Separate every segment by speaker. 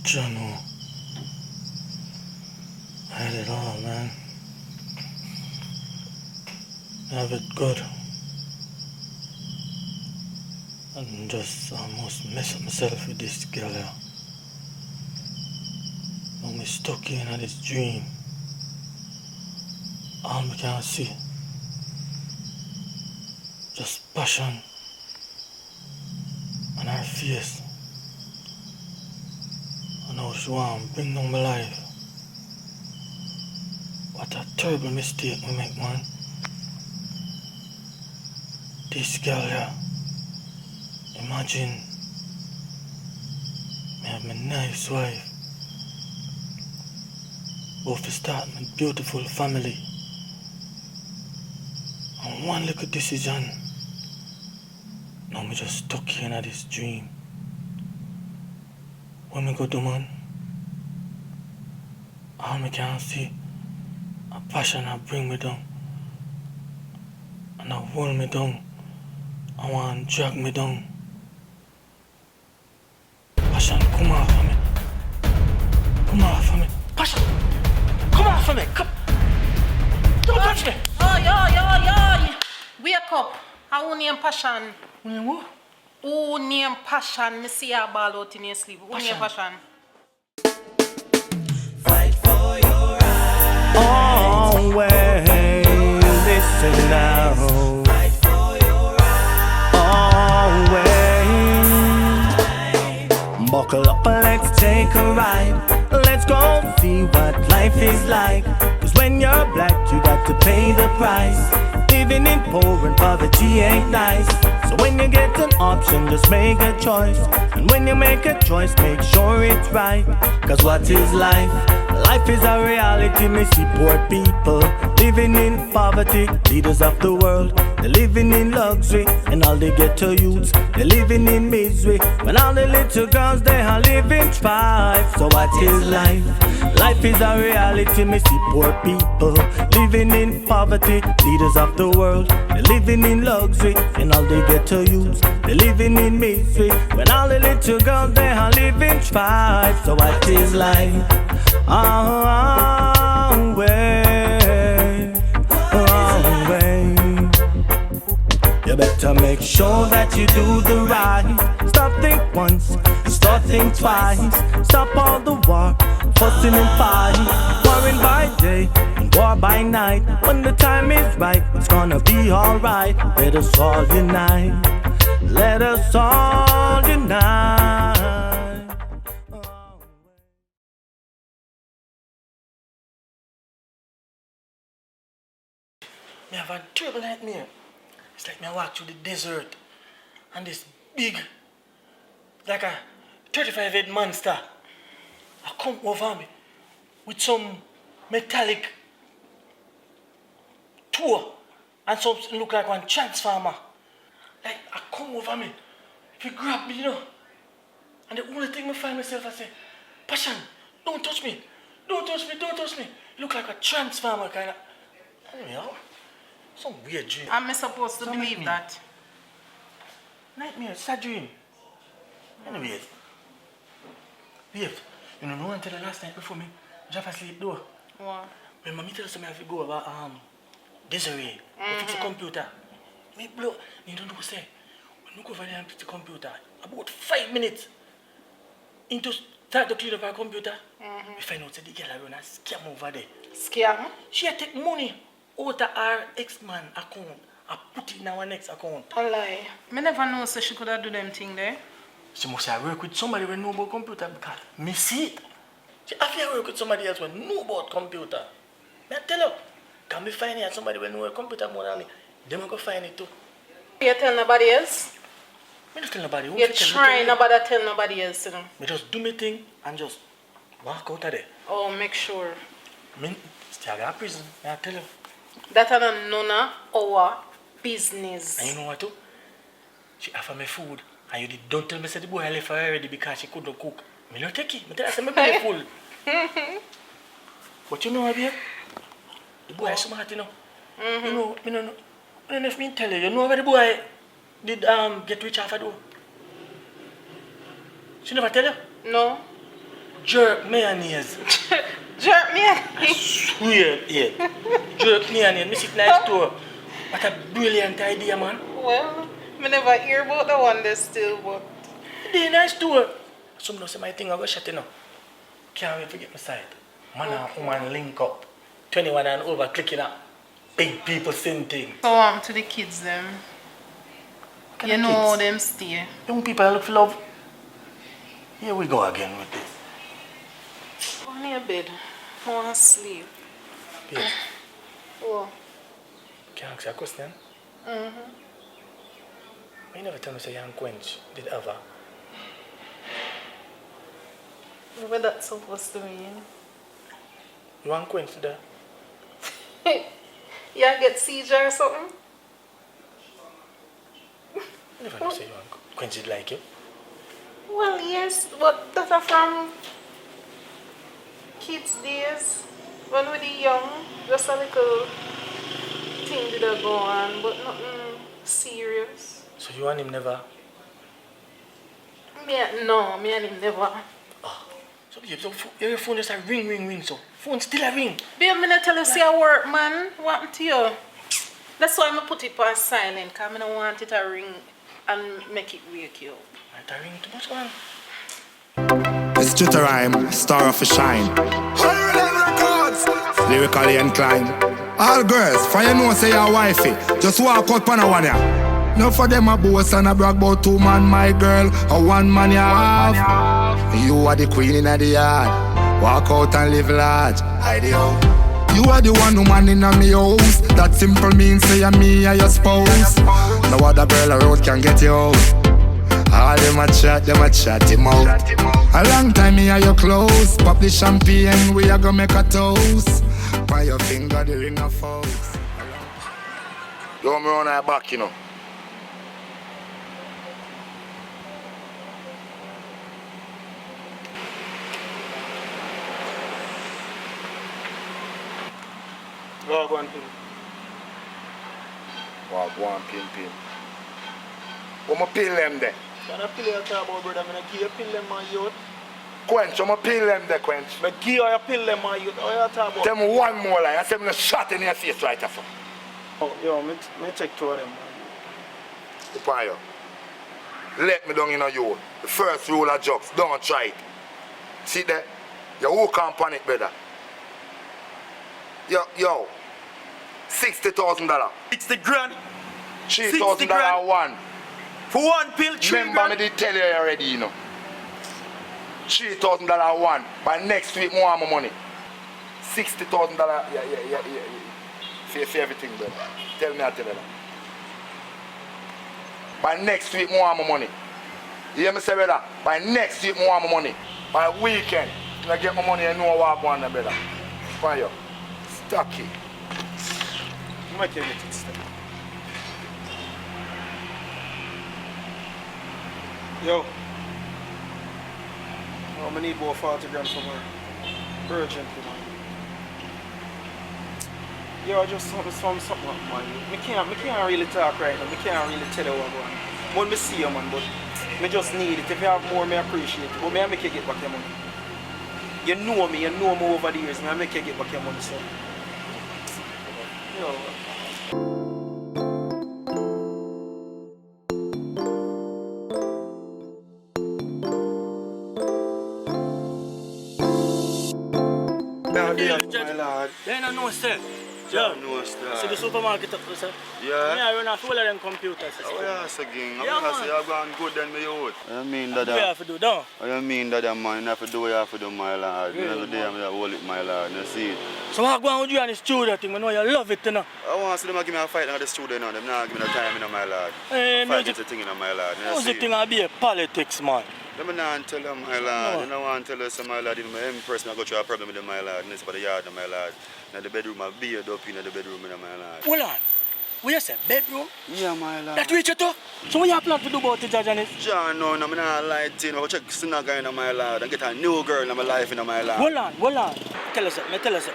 Speaker 1: Jano, I had it all, man. I have it good. And just almost mess up myself with this girl here. Now me stuck in this dream. All me can see, just passion on her face. And how she want to bring down my life. What a terrible mistake we make, man. This girl here, imagine me have my nice wife. Both to start my beautiful family. And one little decision, now me just stuck in this dream. When me go do, man, all me can see, a passion that bring me down. And that hold me down. I want to drag me down. Passion, come off of me. Come off of me. Passion, come off of me. Come. Don't touch me.
Speaker 2: Yo. Wake up. Who name Passion?
Speaker 1: Who name who?
Speaker 2: Who name Passion? Me see you ball out in your sleep. Who name Passion?
Speaker 3: Fight for your right.
Speaker 4: Always listen now.
Speaker 3: Fight for your right.
Speaker 4: Always buckle up and let's take a ride. Let's go see what life is like. 'Cause when you're black, you got to pay the price. Living in poor and poverty ain't nice. So when you get an option, just make a choice. And when you make a choice, make sure it's right. 'Cause what is life? Life is a reality. Me see poor people living in poverty. Leaders of the world, they're living in luxury. And all the ghetto youths, they're living in misery. When all the little girls, they are living strife. So what is life? Life is a reality. Me see poor people living in poverty. Leaders of the world, they're living in luxury. And all the ghetto youths, they're living in misery. When all the little girls, they are living strife. So what is life? You better make sure that you do the right. Stop think once, start think twice. Stop all the war, fussing and fight. Warring by day and war by night. When the time is right, it's gonna be alright. Let us all unite. Let us all unite.
Speaker 1: Me have a terrible nightmare. It's like me I walk through the desert and this big, like a 35-head monster, I come over me with some metallic tool and something look like one transformer. Like I come over me, if you grab me, you know. And the only thing I find myself, I say, Passion, don't touch me. Don't touch me, don't touch me. You look like a transformer kind of. Anyhow, some weird dream.
Speaker 2: I'm supposed to
Speaker 1: Some
Speaker 2: believe
Speaker 1: nightmare.
Speaker 2: that.
Speaker 1: Nightmare, sad dream. Anyway, babe, you know, no one tell the last night before me drop asleep though.
Speaker 2: What?
Speaker 1: When mommy tell us me I have to go about Desiree, go fix the computer. Me blow, you don't know what say. When we go over there and fix the computer, about 5 minutes into start to clean up our computer, we find out that the girl run a scam over there.
Speaker 2: Scam?
Speaker 1: She had take money out of her ex-man account and put it in our next account.
Speaker 2: A lie. Me never know so she could have do them thing there.
Speaker 1: She must have worked with somebody who know about computer because me see it. She have to work with somebody else who know about computer. Me I tell her, can me find it somebody who know about computer more than me? Them go find it too.
Speaker 2: You tell nobody else?
Speaker 1: Me not tell nobody.
Speaker 2: You're trying nobody to tell nobody else, you know.
Speaker 1: Me just do me thing and just walk out of there.
Speaker 2: Oh, make sure.
Speaker 1: Me still got prison. Me I tell you.
Speaker 2: That are none of our business.
Speaker 1: And you know what too? She offer me food. And you don't tell me say the boy left her already because she couldn't cook. Me not take it. Me tell her say me play full. But you know what, babe? The boy is smart, you know. You know, me no know. I don't know if me tell you know where the boy did get rich off a door? She never tell you?
Speaker 2: No.
Speaker 1: Jerk mayonnaise.
Speaker 2: Jerk me.
Speaker 1: Swear, yeah. Jerk mayonnaise. Me sit in the store. What a brilliant idea, man.
Speaker 2: Well, I never hear about the one there still, but
Speaker 1: They in the store. Some know say my thing I go shut, you know. Can't wait to get my side. Man and woman link up. 21 and over clicking up. Big people same thing.
Speaker 2: so to the kids them. You know how them stay.
Speaker 1: Young people look for love. Here we go again with this.
Speaker 2: Go on your bed. I want to sleep.
Speaker 1: Yeah.
Speaker 2: Oh.
Speaker 1: Can I ask you a question? You never tell me say young quench did ever.
Speaker 2: What that's supposed to mean?
Speaker 1: You want quench there?
Speaker 2: You get seizure or something?
Speaker 1: You never know say you want quench it like you.
Speaker 2: Well, yes, but that are from kids' days. When we were young, just a little thing did go on, but nothing serious.
Speaker 1: So you and him never.
Speaker 2: No, me and him never.
Speaker 1: So your phone just a ring. So phone still a ring.
Speaker 2: Babe, I'm not tell you say I work, man. What happened to you? That's why I put it on silent, because I don't want it to ring and make it wake you up.
Speaker 1: Might a ring too much, man.
Speaker 5: It's just a rhyme, star of a shine. Lyrically inclined. All girls, for you know say your wifey, just walk out on a one ya. No for them a boast and a brag about 2 man, my girl, or 1 man you have. You are the queen in the yard. Walk out and live large. You are the one who man in a me house. That simple means say you me or your spouse. No other girl around can get you out. All them a chat him out. A long time me and you close. Pop the champagne, we a go make a toast. By your finger the ring of folks. Yo, me on her back, you know.
Speaker 1: Go on, pin.
Speaker 5: Wow, go on, pin. What my pin them there?
Speaker 1: Can I pill you talk about, brother? I'm going to give you a pill them man, youth.
Speaker 5: Quench, I'm a pin them there, Quench.
Speaker 1: I give you a pill them man, youth. What you talk about?
Speaker 5: Tell me one more line. I say me shot in your face right after.
Speaker 1: Oh, yo, me check 2 of them, man.
Speaker 5: Upayo. Let me down in you. The first rule of jokes, don't try it. See there? You who can't panic, brother. Yo. $60,000.
Speaker 1: 60 grand.
Speaker 5: $3,000 one.
Speaker 1: For 1 pill, 3
Speaker 5: Remember me did tell you already, you know. $3,000 one. By next week more my money. $60,000. Yeah. For everything, brother. Tell me I tell you that. By next week more my money. You hear me say, brother? By next week more my money. By weekend. When I get my money, I know what I want, brother. Fire. Stocky.
Speaker 1: You might get it step. Yo. I need about 40 grand from her. Urgently, man. Yo, I just something up, man. I can't really talk right now. I can't really tell you what I'm going. When I see you, man, but I just need it. If you have more, I appreciate it. But I make you get back your money. You know me over the years. I make you get back your money, so. Yo.
Speaker 6: My lord.
Speaker 1: Then I know, sir.
Speaker 6: Yeah, no star.
Speaker 1: See the supermarket up there, sir?
Speaker 6: Yeah.
Speaker 1: Yeah, I run off all of them computers.
Speaker 6: Oh yeah, so gang.
Speaker 1: Yeah,
Speaker 6: I'm gonna say
Speaker 1: man.
Speaker 6: you're going good then me youth. I mean
Speaker 1: What do you
Speaker 6: that.
Speaker 1: have to do, don't?
Speaker 6: I mean that man, you have to do what you have to do, my lord.
Speaker 1: Really,
Speaker 6: You know the day I'm gonna hold it, my lord. You see it.
Speaker 1: So what going with you and the studio thing? I know you love it, you know.
Speaker 6: I want to see them give me a fight in the studio now. Them not give me the time, you know, my lord.
Speaker 1: Hey,
Speaker 6: Fight
Speaker 1: music,
Speaker 6: is a thing, you know, my lord. You
Speaker 1: music
Speaker 6: see
Speaker 1: thing
Speaker 6: it.
Speaker 1: will be a politics, man.
Speaker 6: Let me not tell them, my lord. You know, I want to tell you some, my lord. You know, every person I go through a problem with them, my lord. And it's about the yard, my lord. In the bedroom, I beard up in the bedroom, you know, my lord.
Speaker 1: Hold on. What you say, bedroom?
Speaker 6: Yeah, my lord.
Speaker 1: That reach you too? So what you plan to do about it, Janice?
Speaker 6: John, no, I'm not lying to you. I'll check synagogue in my lord and get a new girl in my life in my lord.
Speaker 1: Hold on. Tell us something, Janice.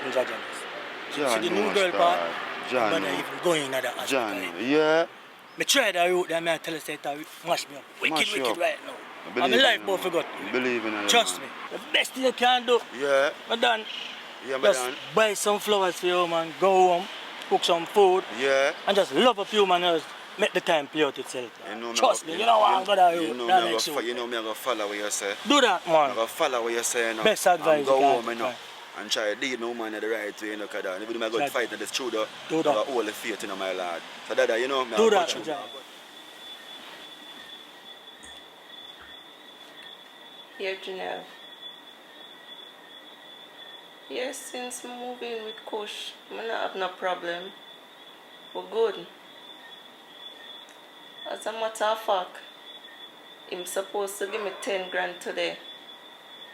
Speaker 6: John,
Speaker 1: See the new
Speaker 6: no,
Speaker 1: girl
Speaker 6: star.
Speaker 1: part?
Speaker 6: John,
Speaker 1: I'm
Speaker 6: no.
Speaker 1: not even going in that aspect.
Speaker 6: John, yeah.
Speaker 1: I try that route, then I tell us that mash me up.
Speaker 6: Mash you
Speaker 1: Wicked
Speaker 6: up.
Speaker 1: right now. I'm
Speaker 6: in
Speaker 1: life
Speaker 6: it,
Speaker 1: both
Speaker 6: man.
Speaker 1: forgot.
Speaker 6: Believe in it,
Speaker 1: Trust me.
Speaker 6: man.
Speaker 1: The best thing you can do,
Speaker 6: Yeah.
Speaker 1: madam,
Speaker 6: Yeah,
Speaker 1: just
Speaker 6: man.
Speaker 1: buy some flowers for you, man. Go home, cook some food,
Speaker 6: Yeah.
Speaker 1: and just love up you, man. And just make the time play out itself.
Speaker 6: You know me
Speaker 1: Trust
Speaker 6: go-
Speaker 1: me, you know what I'm gonna do.
Speaker 6: You know
Speaker 1: That
Speaker 6: me
Speaker 1: makes
Speaker 6: go,
Speaker 1: you.
Speaker 6: you know me I go follow what you say.
Speaker 1: Do that,
Speaker 6: I
Speaker 1: man.
Speaker 6: go follow what you say, you know.
Speaker 1: Best advice
Speaker 6: And go
Speaker 1: you can
Speaker 6: home, you know.
Speaker 1: take.
Speaker 6: And try to deal no man in the right way, you know, because even though I go
Speaker 1: Try-
Speaker 6: fight in the truth, though,
Speaker 1: Do
Speaker 6: I
Speaker 1: that.
Speaker 6: got all the faith in my Lord. So that, you know, me
Speaker 1: Do
Speaker 6: I go
Speaker 1: that,
Speaker 6: through.
Speaker 1: Jai.
Speaker 7: Here, Janelle. Yes, since moving with Kush, I don't have no problem. We're good. As a matter of fact, him supposed to give me 10 grand today.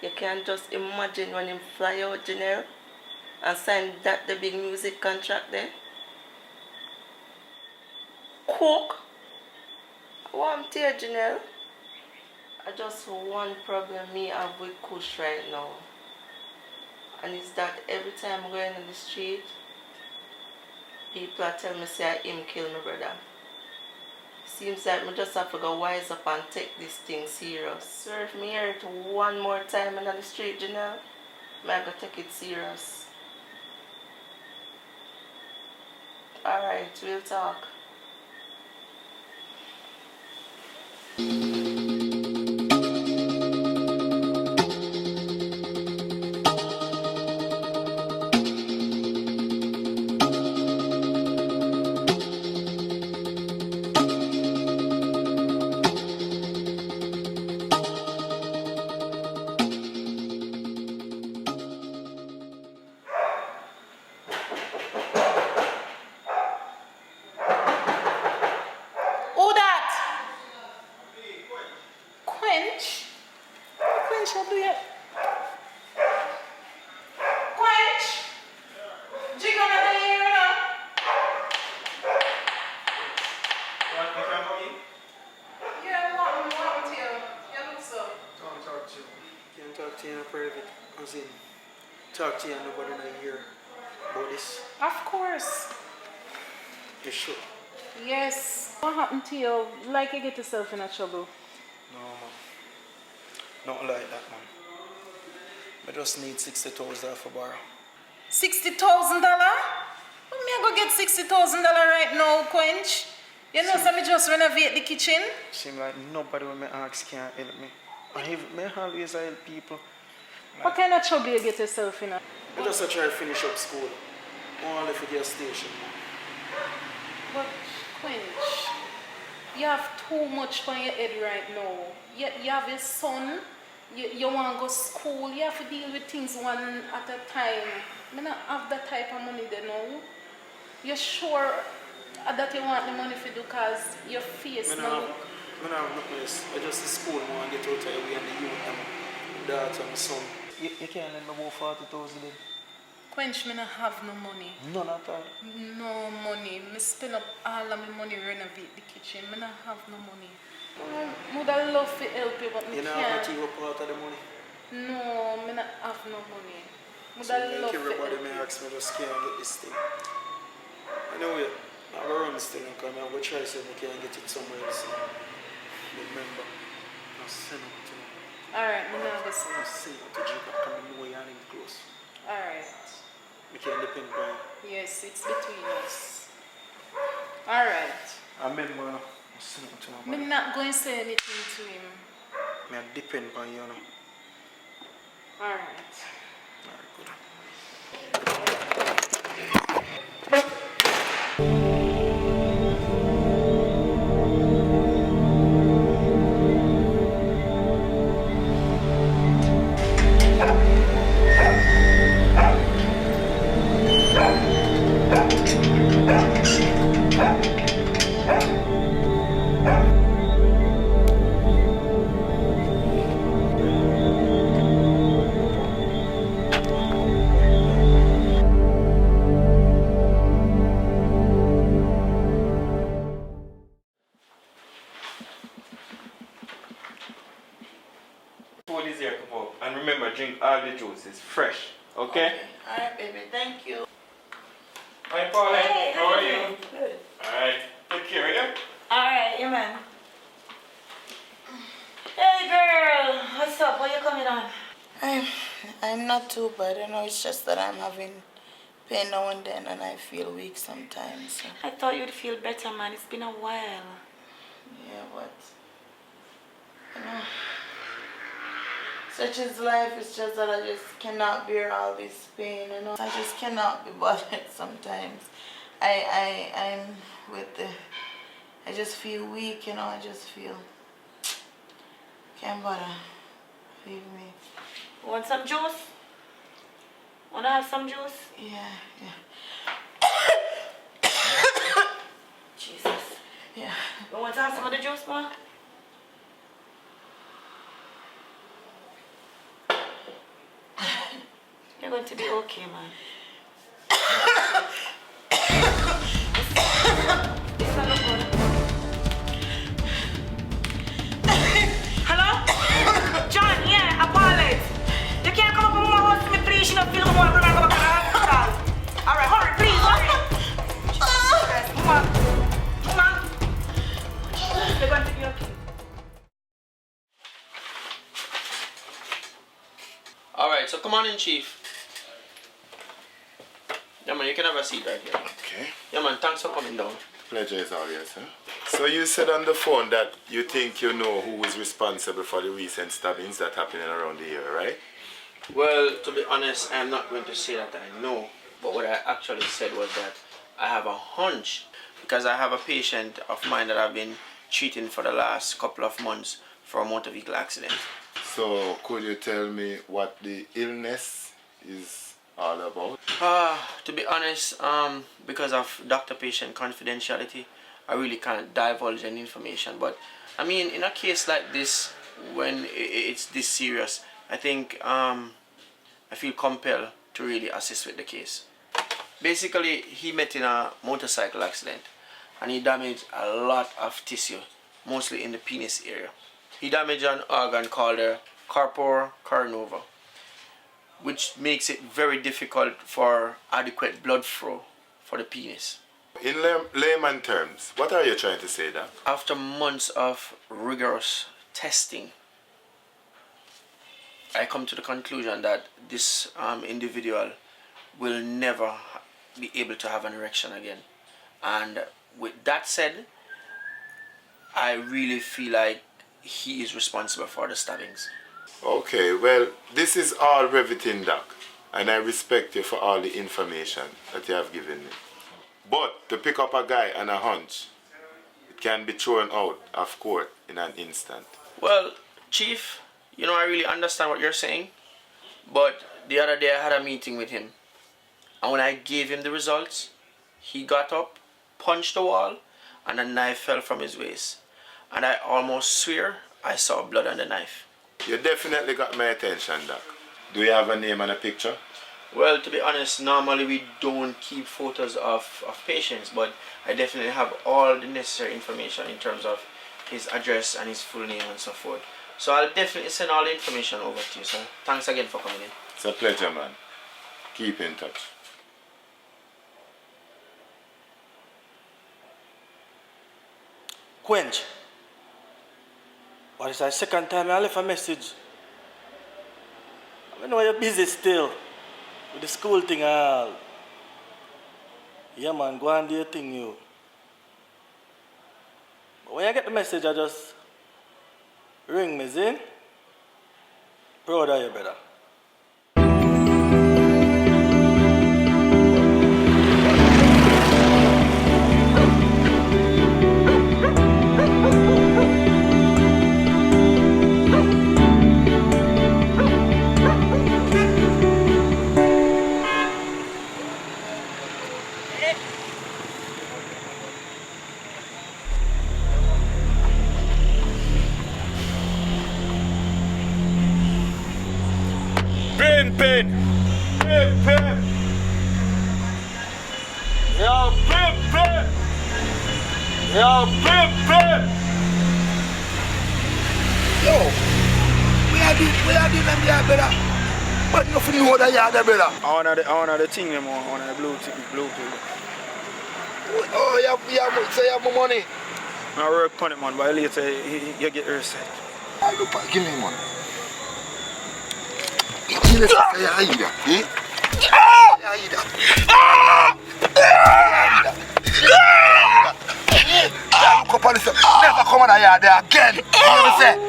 Speaker 7: You can just imagine when him fly out, Janelle, and sign that the big music contract there. Cook. I want to hear, Janelle. I just one problem me have with Kush right now. And it's that every time I'm going on the street, people are telling me say him kill my brother. Seems like me just have to go wise up and take this thing serious. So if me hear it one more time on the street, you know, I gotta take it serious. Alright, we'll talk.
Speaker 2: Who that? Quench? Quench, I do you? Quench? Jig on the here now. Yeah, what to you? You look so.
Speaker 8: Can't talk to you. Can't talk to you in private. As in, talk to you and nobody not hear about this.
Speaker 2: Of course.
Speaker 8: You sure?
Speaker 2: Yes. What happened to you? Like you get yourself in a trouble?
Speaker 8: No, man. Nothing like that, man. I just need 60,000 for borrow.
Speaker 2: $60,000? Well, me I go get $60,000 right now, Quench. You know, so me just renovate the kitchen.
Speaker 8: Seem like nobody when me ask can help me. And if me always help people.
Speaker 2: What kind of trouble you get yourself in?
Speaker 8: I just try to finish up school. Only for get a station, man.
Speaker 2: But, Quench, you have too much on your head right now. You have a son, you want to go to school, you have to deal with things one at a time. I don't have that type of money there now. You sure that you want the money for do because your face now?
Speaker 8: I don't have no place. I just in school, I want to get out of the way and the youth and my daughter and my son. You can't let me go 40,000 then?
Speaker 2: Quench, me not have no money.
Speaker 8: None at all.
Speaker 2: No money. Me spend up all of my money renovate the kitchen. Me not have no money. I would have love to help you, but me
Speaker 8: You know
Speaker 2: can't.
Speaker 8: how to give up part of the money?
Speaker 2: No, me not have no money. Would
Speaker 8: So
Speaker 2: have
Speaker 8: like
Speaker 2: love to
Speaker 8: everybody
Speaker 2: help
Speaker 8: may
Speaker 2: you.
Speaker 8: ask me just can't get this thing. Anyway, I'm going to run still and come. I'm going to try to see if I can get it somewhere else. But remember, I'll send it to you.
Speaker 2: Alright, me now go
Speaker 8: I'll
Speaker 2: see.
Speaker 8: send it to Jacob. Come in the way and him close.
Speaker 2: Alright.
Speaker 8: We can depend on you.
Speaker 2: Yes, it's between us. Alright.
Speaker 8: I remember, I'll send it to my
Speaker 2: Me
Speaker 8: man.
Speaker 2: not going to say anything to him.
Speaker 8: I depend on you now.
Speaker 2: Alright.
Speaker 8: Alright, good.
Speaker 9: Food is here, come up. And remember, drink all the juice. It's fresh. Okay?
Speaker 7: Alright, baby, thank you.
Speaker 9: Hi, Pauline.
Speaker 7: Hey,
Speaker 9: how are you?
Speaker 7: doing? Good.
Speaker 9: Alright. Take care, yeah?
Speaker 7: Alright, yeah, man. Hey, girl. not too bad. It's just that I'm having pain now and then and I feel weak sometimes. So.
Speaker 10: I thought you'd feel better, man. It's been a while.
Speaker 7: Yeah, but such is life. It's just that I just cannot bear all this pain. I just cannot be bothered sometimes. I'm with the. I just feel weak. I just feel can't bother. Leave me.
Speaker 10: Want some juice? Wanna have some juice?
Speaker 7: Yeah.
Speaker 10: Jesus.
Speaker 7: Yeah.
Speaker 10: You want to have some of the juice, man? You're going to be okay, man. This one look good. Hello? John, yeah, apologize. You can't come up with my house to me, please. You don't feel more when I go back to the hospital. Alright, hurry, please, hurry. Jesus Christ, come on. Come on. You're going to be okay.
Speaker 8: Alright, so come on in, Chief. Yeah, man, you can have a seat right here.
Speaker 6: Okay.
Speaker 8: Yeah, man, thanks for coming down.
Speaker 6: Pleasure is all yours, sir. So you said on the phone that you think you know who was responsible for the recent stabbings that happening around the area, right?
Speaker 8: Well, to be honest, I'm not going to say that I know. But what I actually said was that I have a hunch. Because I have a patient of mine that I've been treating for the last couple of months for a motor vehicle accident.
Speaker 6: So could you tell me what the illness is all about?
Speaker 8: To be honest, because of doctor-patient confidentiality, I really can't divulge any information. But I mean, in a case like this, when it's this serious, I think I feel compelled to really assist with the case. Basically, he met in a motorcycle accident and he damaged a lot of tissue, mostly in the penis area. He damaged an organ called the corpora carinova, which makes it very difficult for adequate blood flow for the penis.
Speaker 6: In layman terms, what are you trying to say, Doc?
Speaker 8: After months of rigorous testing, I come to the conclusion that this individual will never be able to have an erection again. And with that said, I really feel like he is responsible for the stabbings.
Speaker 6: Okay, well, this is all everything, Doc, and I respect you for all the information that you have given me. But to pick up a guy on a hunch, it can be thrown out of court in an instant.
Speaker 8: Well, Chief, I really understand what you're saying, but the other day I had a meeting with him, and when I gave him the results, he got up, punched the wall, and a knife fell from his waist. And I almost swear I saw blood on the knife.
Speaker 6: You definitely got my attention, Doc. Do you have a name and a picture?
Speaker 8: Well, to be honest, normally we don't keep photos of patients, but I definitely have all the necessary information in terms of his address and his full name and so forth. So I'll definitely send all the information over to you, sir. Thanks again for coming in.
Speaker 6: It's a pleasure, man. Keep in touch.
Speaker 1: Quench. But it's the second time I left a message. I know you're busy still with the school thing and all. Yeah, man, go and do your thing, you. But when you get the message, I just ring me, Zin. Proud of you, brother.
Speaker 6: Pin! Yo, Pin! Yo,
Speaker 5: we are doing them there, brother. But nothing know that you are there, brother.
Speaker 8: I want the thing, man. I want the blue ticket.
Speaker 5: Oh, you have more money.
Speaker 8: I work on it, man, but later you get your receipt.
Speaker 5: Give me money.
Speaker 11: Say you hide that, eh? Hide that. Look up on this. Never come on the yard there again. You know what I'm saying?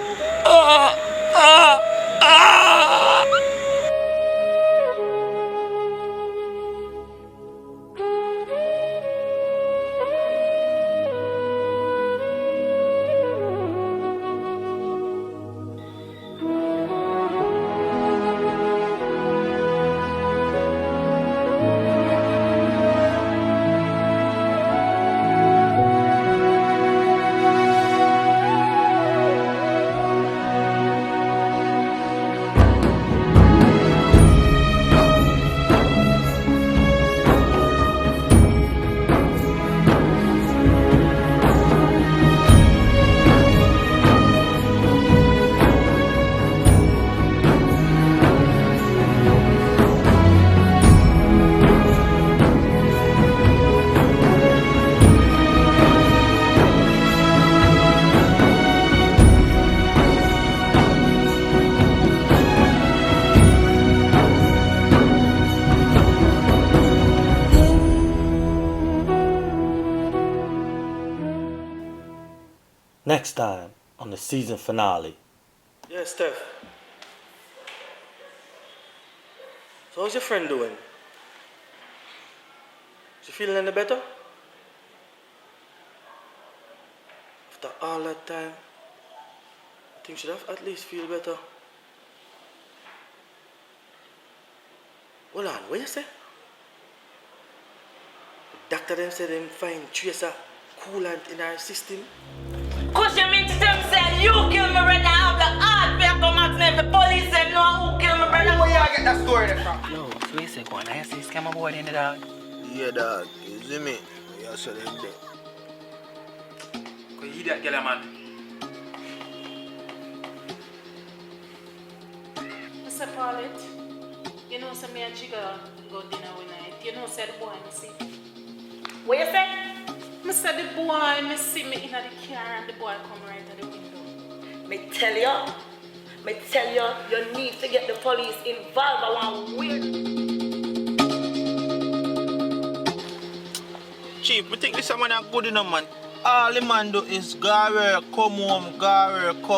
Speaker 1: Next time on the season finale.
Speaker 12: Yeah, Steph. So how's your friend doing? She feeling any better? After all that time, I think she'd have at least feel better. Hold on, what you say? The doctor them said them find trace of coolant in her system.
Speaker 10: Cause you mean to tell me say you kill my brother, I have the heart for come out and the police them know who killed my brother.
Speaker 11: Where you get that story from?
Speaker 13: No, so you say go on, I see scam aboard in the dog.
Speaker 11: Yeah, dog. You see me? You saw them there.
Speaker 9: Cause you that girl, man.
Speaker 2: Mr. Paulette, you know some me and Chica go dinner one night. You know say the boy me see.
Speaker 10: What you say?
Speaker 2: Me say the boy me see me in the car and the boy come right at the window.
Speaker 10: Me tell you, you need to get the police involved. I want weird.
Speaker 8: Chief, I think this man are good enough, man. All the man do is go come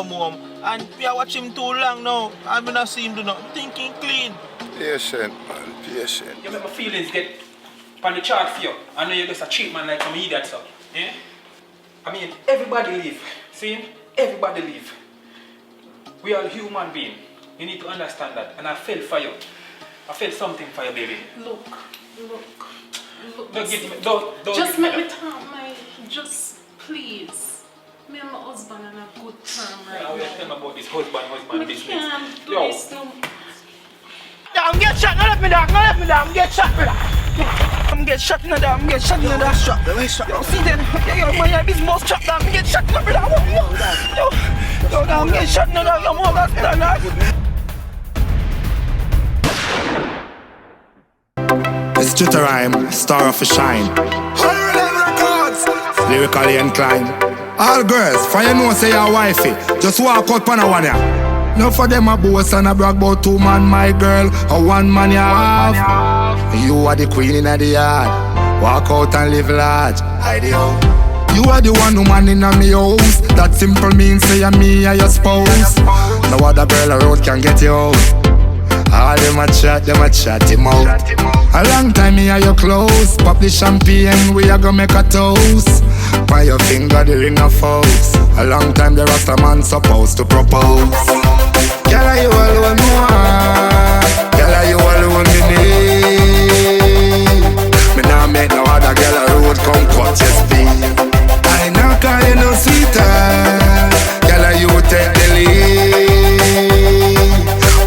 Speaker 8: home. And we are watching him too long now. I mean, I see him do not thinking clean.
Speaker 11: Patient, man, patient.
Speaker 9: You make my feelings get on the chart for you. I know you're just a cheap man like some idiot, so. Yeah? I mean, everybody live. See? Everybody live. We are human beings. You need to understand that. And I felt for you. I felt something for you, baby.
Speaker 2: Look.
Speaker 9: Don't give me, don't
Speaker 2: just
Speaker 9: give me
Speaker 2: make me
Speaker 9: that.
Speaker 2: talk, my. Just please. Me and my husband on a good term right
Speaker 9: I will
Speaker 2: now.
Speaker 9: tell me about this husband
Speaker 2: Me
Speaker 9: business.
Speaker 2: can't do
Speaker 9: Yo.
Speaker 2: this no.
Speaker 8: I'm get shot, no let me down, I'm get shot, brother. I'm get shot in the dog, I'm get shot in the dog. Yo, see then, yo, man, your business most shot down, I'm get shot in the brother. Yo, I'm get shot in the dog, I'm over the dog.
Speaker 5: It's just a rhyme, star of a shine. Lyrically inclined. All girls, for you know say your wifey, just walk out pan a one ya. No for them a boast and a brag about 2 man, my girl, or 1 man you have. You are the queen in the yard. Walk out and live large. Ideal. You are the one who man in a me house. That simple means say you me and your spouse. No other girl around can get you out. All them a chat him out. A long time me and you close. Pop the champagne, we a go make a toast. By your finger the ring of folks. A long time the Rasta man supposed to propose. Girl, are you alone more? Girl, are you alone me need? Me nah make no other girl a road come cut your speed. I not call you no sweeter. Girl, are you take the lead?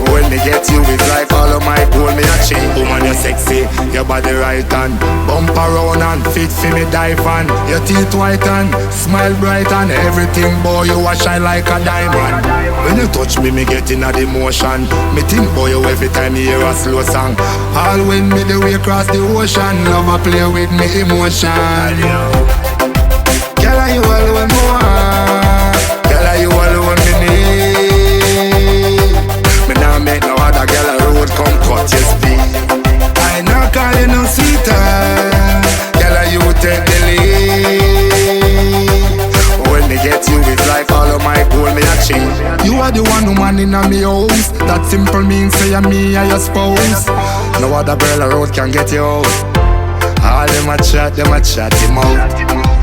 Speaker 5: When me get you, it's like all of my gold me achieve. Woman, you're sexy, your body right and bump around and fit for me dive on. Your teeth white and smile bright and everything, boy, you a shine like a diamond. When you touch me, me get in a the motion. Me think boy you every time you hear a slow song. All when me the way across the ocean, love a play with me emotion. Girl, are you alone more? Girl, are you alone me need? Me nah make no other girl a road are the one woman in a me house. That simple means say I'm me and your spouse. No other girl around can get you out. All them a chat him out.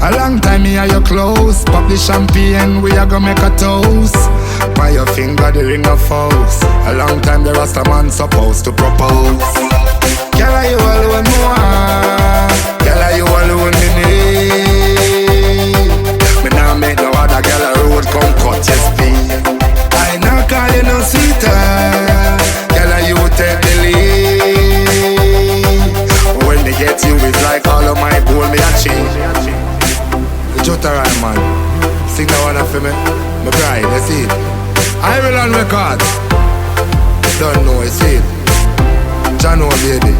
Speaker 5: A long time me and you close. Pop the champagne, we a go make a toast. By your finger the ring of house. A long time the Rasta man supposed to propose. Girl, are you alone more? Girl, are you alone me need? Me nah make no other girl a road come cut your speed. I not call you no sweeter. Girl, are you take the lead? When they get you, it's like all of my goal me achieve. Jota right man, sing that one for me. My bride, you see it. I will on record. Don't know, you see it. John, baby.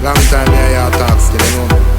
Speaker 5: Long time here, you talk still, you know.